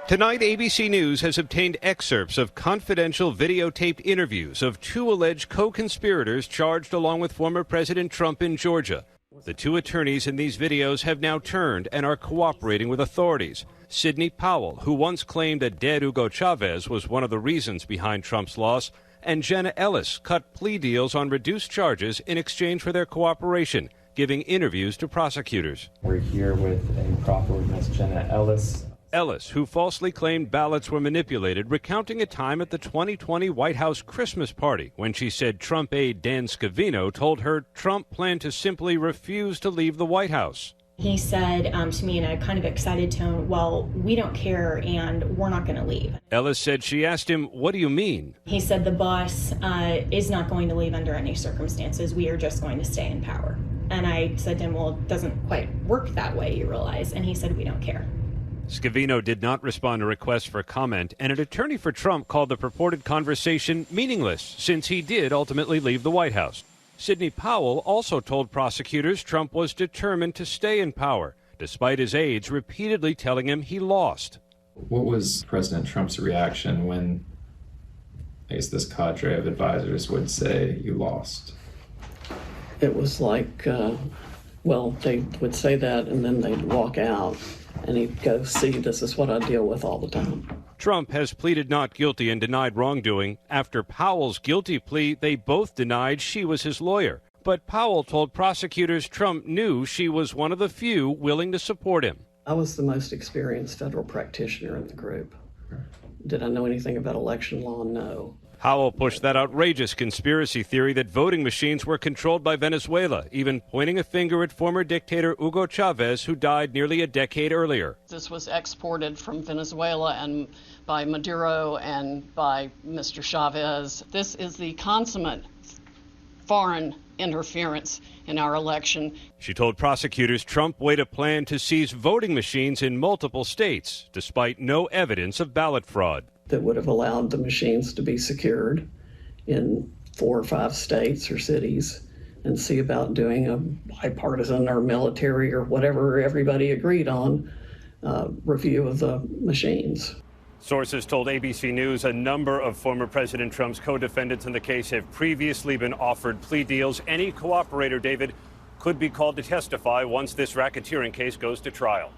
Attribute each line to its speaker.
Speaker 1: Tonight, ABC News has obtained excerpts of confidential videotaped interviews of two alleged co-conspirators charged along with former President Trump in Georgia. The two attorneys in these videos have now turned and are cooperating with authorities. Sidney Powell, who once claimed that dead Hugo Chavez was one of the reasons behind Trump's loss, and Jenna Ellis cut plea deals on reduced charges in exchange for their cooperation, giving interviews to prosecutors.
Speaker 2: We're here with a proffer with Ms. Jenna Ellis.
Speaker 1: Ellis, who falsely claimed ballots were manipulated, recounting a time at the 2020 White House Christmas party when she said Trump aide Dan Scavino told her Trump planned to simply refuse to leave the White House.
Speaker 3: He said to me in a kind of excited tone, well, we don't care and we're not going to leave.
Speaker 1: Ellis said she asked him, what do you mean?
Speaker 3: He said the boss is not going to leave under any circumstances. We are just going to stay in power. And I said to him, well, it doesn't quite work that way, you realize. And he said, we don't care.
Speaker 1: Scavino did not respond to requests for comment, and an attorney for Trump called the purported conversation meaningless, since he did ultimately leave the White House. Sidney Powell also told prosecutors Trump was determined to stay in power, despite his aides repeatedly telling him he lost.
Speaker 2: What was President Trump's reaction when, I guess, this cadre of advisors would say you lost?
Speaker 4: It was like, well, they would say that and then they'd walk out. And he'd go, see, this is what I deal with all the time.
Speaker 1: Trump has pleaded not guilty and denied wrongdoing. After Powell's guilty plea, they both denied she was his lawyer. But Powell told prosecutors Trump knew she was one of the few willing to support him.
Speaker 4: I was the most experienced federal practitioner in the group. Did I know anything about election law? No.
Speaker 1: Powell pushed that outrageous conspiracy theory that voting machines were controlled by Venezuela, even pointing a finger at former dictator Hugo Chavez, who died nearly a decade earlier.
Speaker 5: This was exported from Venezuela and by Maduro and by Mr. Chavez. This is the consummate foreign interference in our election.
Speaker 1: She told prosecutors Trump weighed a plan to seize voting machines in multiple states, despite no evidence of ballot fraud.
Speaker 4: That would have allowed the machines to be secured in 4 or 5 states or cities and see about doing a bipartisan or military or whatever everybody agreed on review of the machines.
Speaker 1: Sources told ABC News a number of former President Trump's co-defendants in the case have previously been offered plea deals. Any cooperator, David, could be called to testify once this racketeering case goes to trial.